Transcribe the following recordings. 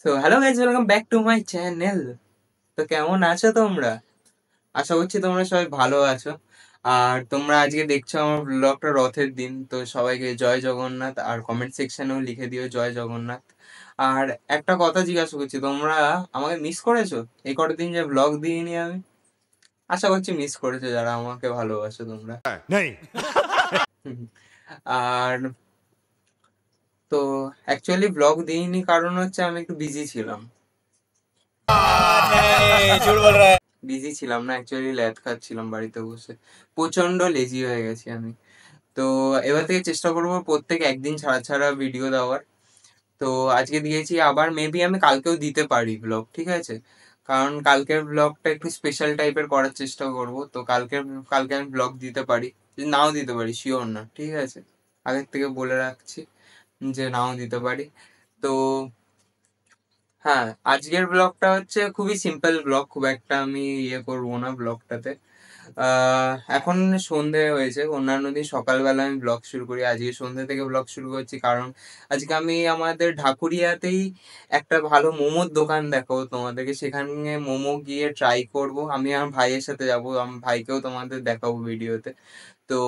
So hello guys, welcome back to my channel. তো কেমন আছো তোমরা? আশা করছি তোমরা সবাই ভালো আছো। আর তোমরা আজকে দেখছো আমার ব্লগটা রথের দিন, তো সবাইকে জয় জগন্নাথ, আর কমেন্ট সেকশনেও লিখে দিও জয় জগন্নাথ। আর একটা কথা জিজ্ঞাসা করছি, তোমরা আমাকে মিস করেছো? এই কটা দিন যে ব্লগ দিইনি আমি, আশা করছি মিস করেছো যারা আমাকে ভালোবাসো তোমরা। नहीं। আর তো অ্যাকচুয়ালি ব্লগ দিইনি কারণ হচ্ছে আমি একটু বিজি ছিলাম। বিজি ছিলাম না, অ্যাকচুয়ালি ল্যাদ খাচ্ছিলাম বাড়িতে বসে। প্রচন্ড লেজি হয়ে গেছি আমি। তো এবার থেকে চেষ্টা করবো প্রত্যেক একদিন ছাড়া ছাড়া ভিডিও দেওয়ার। তো আজকে দিয়েছি, আবার মেবি আমি কালকেও দিতে পারি ব্লগ, ঠিক আছে? কারণ কালকের ব্লগটা একটু স্পেশাল টাইপের করার চেষ্টা করব। তো কালকে আমি ব্লগ দিতে পারি, নাও দিতে পারি, শিওর না, ঠিক আছে? আগের থেকে বলে রাখছি যে নাও দিতে পারি। তো হ্যাঁ, আজকের ব্লগটা হচ্ছে খুবই সিম্পল ব্লগ, খুব একটা আমি করবো না ব্লগটাতে। এখন সন্ধে হয়েছে, অন্যান্য দিন সকালবেলা আমি ব্লগ শুরু করি, আজকে সন্ধে থেকে ব্লগ শুরু করছি কারণ আজকে আমি আমাদের ঢাকুরিয়াতেই একটা ভালো মোমোর দোকান দেখাবো তোমাদেরকে। সেখানে মোমো গিয়ে ট্রাই করব, আমি আমার ভাইয়ের সাথে যাব, আমার ভাইকেও তোমাদের দেখাবো ভিডিওতে। তো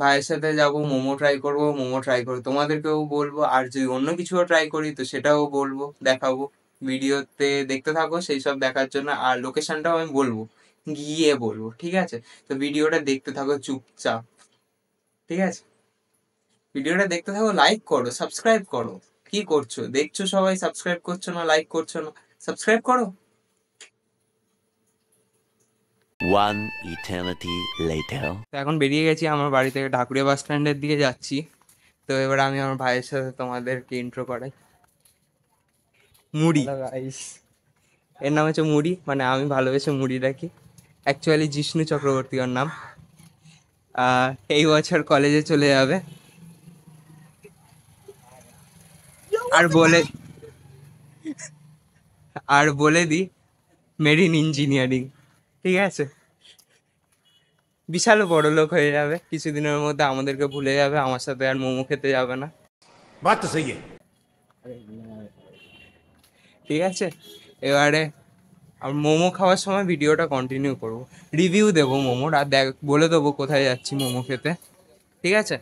ভাইয়ের সাথে যাব, মোমো ট্রাই করব, মোমো ট্রাই করবো, তোমাদেরকেও বলবো, আর যদি অন্য কিছুও ট্রাই করি তো সেটাও বলবো, দেখাবো। ভিডিওতে দেখতে থাকো সেই সব দেখার জন্য, আর লোকেশনটাও আমি বলবো, গিয়ে বলবো, ঠিক আছে? তো ভিডিওটা দেখতে থাকো চুপচাপ, ঠিক আছে? ভিডিওটা দেখতে থাকো, লাইক করো, সাবস্ক্রাইব করো। কি করছো? দেখছো সবাই, সাবস্ক্রাইব করছো না, লাইক করছো না? সাবস্ক্রাইব করো। One eternity later. তো এখন বেরিয়ে গেছি আমার বাড়ি থেকে, ঢাকুরিয়া বাস স্ট্যান্ডের দিকে যাচ্ছি। তো এবার আমি আমার ভাইয়ের সাথে তোমাদেরকে ইন্ট্রো করাই। মুড়ি, এর নাম হচ্ছে মুড়ি, মানে আমি ভালোবেসে মুড়ি রাখি। অ্যাকচুয়ালি জিষ্ণু চক্রবর্তী ওর নাম। এই বছর কলেজে চলে যাবে। আর বলে আর বলে দি মেরিন ইঞ্জিনিয়ারিং, ঠিক আছে? বিশাল বড় লোক হয়ে যাবে কিছুদিনের মধ্যে, আমাদেরকে ভুলে যাবে, আমার সাথে আর মোমো খেতে যাবে না, बात तो सही है। ঠিক আছে? এবারে আর মোমো খাওয়ার সময় ভিডিওটা কন্টিনিউ করব, রিভিউ দেবো মোমোর, আর বলে দেবো কোথায় যাচ্ছি মোমো খেতে, ঠিক আছে?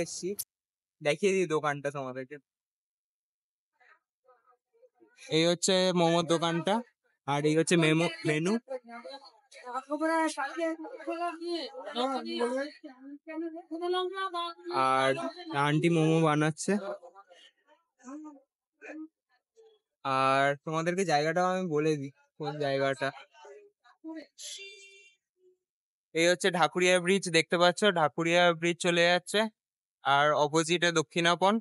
এসছি, দেখিয়ে দিই দোকানটা তোমাদেরকে। এই হচ্ছে মোমোর দোকানটা, আর এই হচ্ছে মেনু। আর আন্টি মোমো বানাচ্ছে। আর তোমাদেরকে জায়গাটাও আমি বলে দিই, কোন জায়গাটা। এই হচ্ছে ঢাকুরিয়া ব্রিজ, দেখতে পাচ্ছ? ঢাকুরিয়া ব্রিজ চলে যাচ্ছে, আর অপোজিটে দক্ষিণাপন।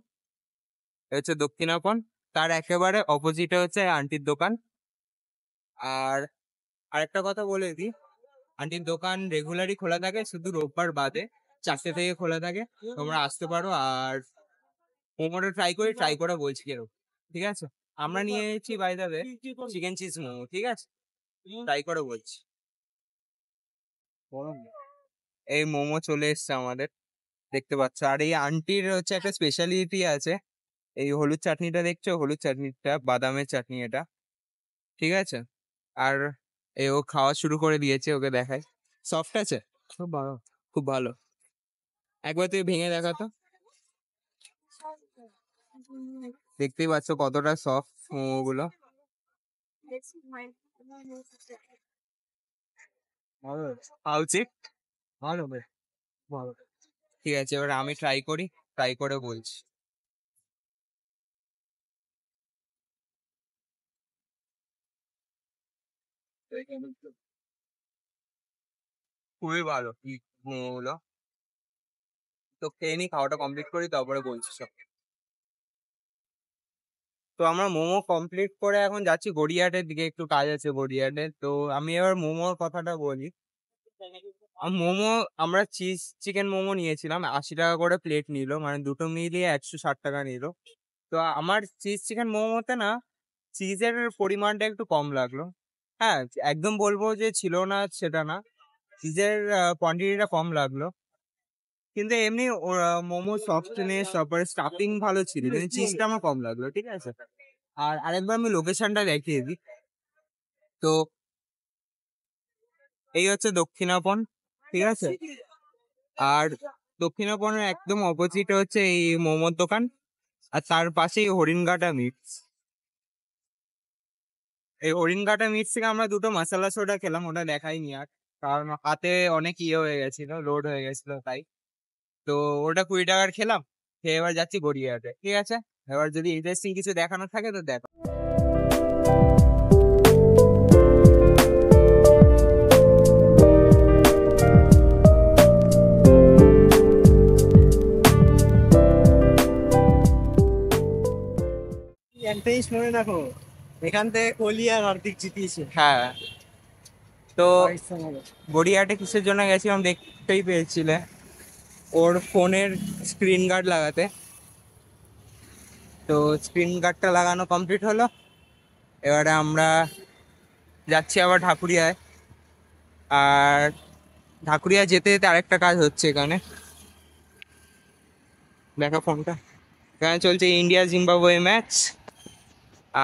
এই হচ্ছে দক্ষিণাপন, তার একেবারে অপোজিটে হচ্ছে আন্টির দোকান। আর আরেকটা কথা বলে দিই, আন্টির দোকান রেগুলারই খোলা থাকে, শুধু রোববার বাদে 4টে থেকে খোলা থাকে। তোমরা আসতে পারো। আর মোমোটা ট্রাই করে বলছি কিরকম, ঠিক আছে? আমরা নিয়ে এসেছি by the way chicken cheese momo, ঠিক আছে? ট্রাই করে বলছি। এই মোমো চলে এসছে আমাদের, দেখতে পাচ্ছ। আর এই আন্টির হচ্ছে একটা স্পেশালিটি আছে, এই হলুদ চাটনিটা দেখছো? হলুদ চাটনিটা বাদামের চাটনি এটা, ঠিক আছে? আর ও খাওয়া শুরু করে দিয়েছে, ওকে দেখাই। সফট আছে, খুব ভালো, খুব ভালো। একবার তুই ভেঙে দেখা তো। দেখতেই পাচ্ছ কতটা সফট মোমো গুলো। ভালো বেশ, ভালো। ঠিক আছে, এবার আমি ট্রাই করি, ট্রাই করে বলছি। খুবই ভালো মোমো গুলো। তো খেয়ে নি, খাওয়াটা কমপ্লিট করি, তারপরে বলছি সব। তো আমরা মোমো কমপ্লিট করে এখন যাচ্ছি গড়িয়াহাটের দিকে, একটু কাজ আছে গড়িয়াহাটে। তো আমি এবার মোমোর কথাটা বলি। মোমো আমরা চিজ চিকেন মোমো নিয়েছিলাম, 80 টাকা করে প্লেট নিল, মানে দুটো মিলিয়ে 160 টাকা নিল। তো আমার চিজ চিকেন মোমোতে না চিজের পরিমাণটা একটু কম লাগলো। হ্যাঁ, একদম বলবো যে ছিল না সেটা না, চিজের কোয়ান্টিটিটা কম লাগলো। কিন্তু এমনি মোমো সফটনেস, তারপরে স্টাফিং ভালো ছিল, কিন্তু চিজটা আমার কম লাগলো, ঠিক আছে? আর আরেকবার আমি লোকেশনটা দেখিয়ে দিই। তো এই হচ্ছে দক্ষিণাপন, ঠিক আছে। আর দক্ষিণাপনের একদম অপোজিটে হচ্ছে এই মোমোর দোকান, আর তার পাশেই হরিণঘাটা মিটস। এই হরিণঘাটা মিটস থেকে আমরা দুটো মশলা সোডা খেলাম, ওটা দেখাইনি আর, কারণ হাতে অনেক হয়ে গেছিল, লোড হয়ে গেছিল তাই। তো ওটা 20 টাকার খেলাম, খেয়ে এবার যাচ্ছি গড়িয়াহাটে, ঠিক আছে। এবার যদি ইন্টারেস্টিং কিছু দেখানোর থাকে তো দেখো। একটা জিনিস মনে রাখো, এখান থেকে কোহলি আর হার্দিক জিতিয়েছে হ্যাঁ, তো পাকিস্তান হলো। গড়িয়াহাটে কিসের জন্য গেছিলাম দেখতেই পেয়েছিলে, ওর ফোনের স্ক্রিন গার্ড লাগাতে। তো স্ক্রিন গার্ডটা লাগানো কমপ্লিট হলো, এবারে আমরা যাচ্ছি আবার ঢাকুরিয়ায়। আর ঢাকুরিয়া যেতে যেতে আরেকটা কাজ হচ্ছে এখানে, দেখো ফোনটা, এখানে চলছে ইন্ডিয়া জিম্বাবুয়ে ম্যাচ।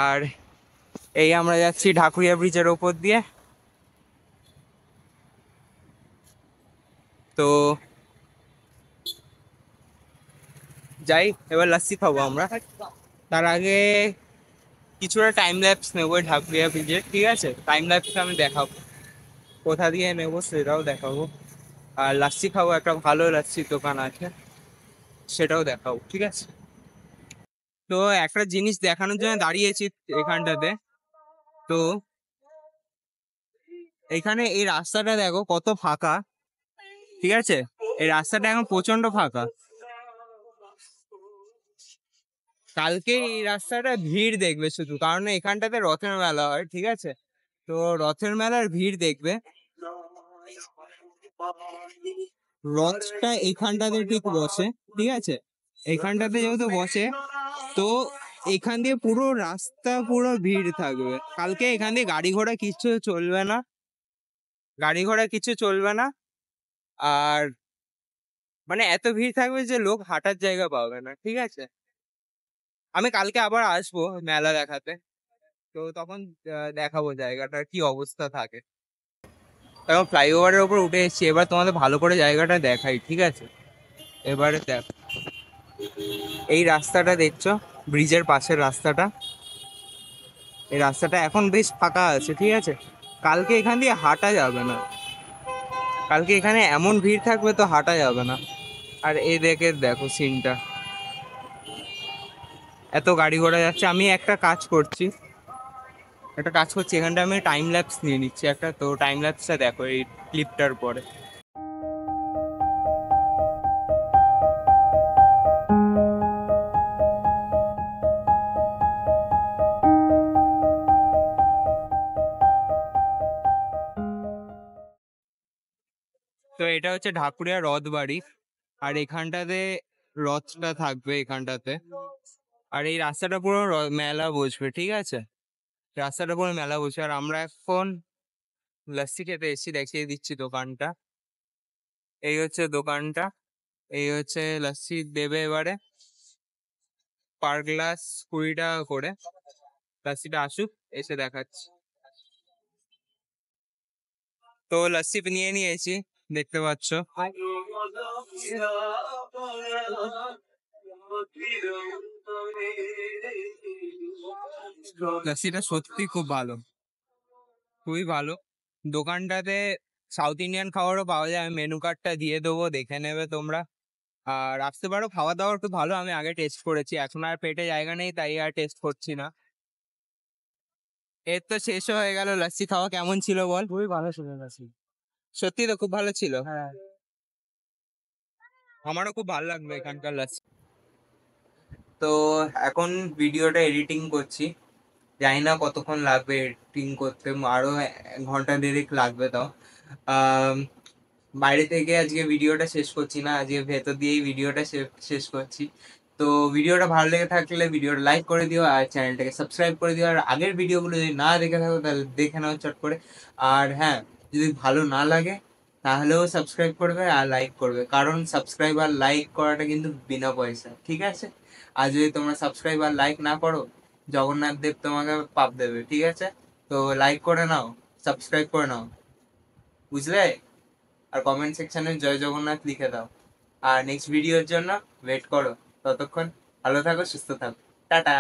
আর এই আমরা যাচ্ছি ঢাকুরিয়া ব্রিজের ওপর দিয়ে। তো যাই, এবার লাস্সি খাবো আমরা। তার আগে কিছুটা টাইম ল্যাপস নেবো ঢাকুরিয়া ব্রিজের, ঠিক আছে। টাইম ল্যাপস আমি দেখাবো, কোথা দিয়ে নেবো সেটাও দেখাবো। আর লাস্সি খাবো, একটা ভালো লাস্সির দোকান আছে, সেটাও দেখাবো, ঠিক আছে। তো একটা জিনিস দেখানোর জন্য দাঁড়িয়েছি এখানটাতে। তো এখানে এই রাস্তাটা দেখো কত ফাঁকা, ঠিক আছে। এই রাস্তাটা এখন প্রচন্ড ফাঁকা। কালকে এই রাস্তাটা ভিড় দেখবে শুধু, কারণ এখানটাতে রথের মেলা হয়, ঠিক আছে। তো রথের মেলার ভিড় দেখবে। রথটা এখানটাতে ঠিক বসে, ঠিক আছে। এখানটাতে যেহেতু বসে, তো এখান দিয়ে পুরো রাস্তা পুরো ভিড় থাকবে কালকে। এখান দিয়ে গাড়ি ঘোড়া কিছু চলবে না, গাড়ি ঘোড়া কিছু চলবে না। আর মানে এত ভিড় থাকবে যে লোক হাঁটার জায়গা পাবে না, ঠিক আছে। আমি কালকে আবার আসবো মেলা দেখাতে, তো তখন দেখাবো জায়গাটার কি অবস্থা থাকে। এখন ফ্লাইওভারের উপর উঠে এসেছি, এবার তোমাদের ভালো করে জায়গাটা দেখাই, ঠিক আছে। এবারে দেখ, এই রাস্তাটা দেখছো, ব্রিজের পাশের রাস্তাটা, এই রাস্তাটা এখন বেশ ফাঁকা আছে, ঠিক আছে। কালকে এখান দিয়ে হাঁটা যাবে না, কালকে এখানে এমন ভিড় থাকবে তো হাঁটা যাবে না। আর এই দেখো সিনটা, এত গাড়ি ঘোড়া যাচ্ছে। আমি একটা কাজ করছি, এখানটা আমি টাইম ল্যাপস নিয়ে নিচ্ছি একটা। তো টাইম ল্যাপসটা দেখো এই ক্লিপটার পরে। তো এটা হচ্ছে ঢাকুরিয়া রথ বাড়ি, আর এখানটাতে রথটা থাকবে এখানটাতে। আর এই রাস্তাটা পুরো মেলা বসবে, ঠিক আছে। রাস্তাটা পুরো মেলা বসবে। আর আমরা এখন লস্যি খেতে এসেছি, দেখিয়ে দিচ্ছি দোকানটা। এই হচ্ছে দোকানটা, এই হচ্ছে লস্যি দেবে এবারে, পার গ্লাস 20 টাকা করে। লস্যিটা আসুক, এসে দেখাচ্ছি। তো লস্যি নিয়ে নিয়েছি, দেখতে পাচ্ছ। লস্যিটা সত্যি খুব ভালো, খুবই ভালো। দোকানটাতে সাউথ ইন্ডিয়ান খাবারও পাওয়া যায়, আমি মেনু কার্ডটা দিয়ে দেবো, দেখে নেবে তোমরা। আর আসতে পারো, খাওয়া দাওয়া একটু ভালো, আমি আগে টেস্ট করেছি, এখন আর পেটে জায়গা নেই তাই আর টেস্ট করছি না। এর তো শেষ হয়ে গেল লস্যি খাওয়া। কেমন ছিল বল? খুবই ভালো ছিল নাসি। সত্যি তো খুব ভালো ছিল। হ্যাঁ, আমারও খুব ভালো লাগলো এখানকার লস্যি। তো এখন ভিডিওটা এডিটিং করছি, জানি না কতক্ষণ লাগবে এডিটিং করতে, আরো 1-1.5 ঘন্টা লাগবে। তাও বাইরে থেকে আজকে ভিডিওটা শেষ করছি না, আজকে ভেতর দিয়েই ভিডিওটা শেষ করছি। তো ভিডিওটা ভালো লেগে থাকলে ভিডিওটা লাইক করে দিও, আর চ্যানেলটাকে সাবস্ক্রাইব করে দিও। আর আগের ভিডিওগুলো যদি না দেখে থাকো তাহলে দেখে নাও চট করে। আর হ্যাঁ, যদি ভালো না লাগে তাহলেও সাবস্ক্রাইব করবে আর লাইক করবে, কারণ সাবস্ক্রাইব আর লাইক করাটা কিন্তু বিনা পয়সা, ঠিক আছে। আর যদি তোমরা সাবস্ক্রাইব আর লাইক না করো জগন্নাথ দেব তোমাকে পাপ দেবে, ঠিক আছে? তো লাইক করে নাও, সাবস্ক্রাইব করে নাও, বুঝলে? আর কমেন্ট সেকশনে জয় জগন্নাথ লিখে দাও। আর নেক্সট ভিডিওর জন্য ওয়েট করো। ততক্ষণ ভালো থাকো, সুস্থ থাকো, টাটা।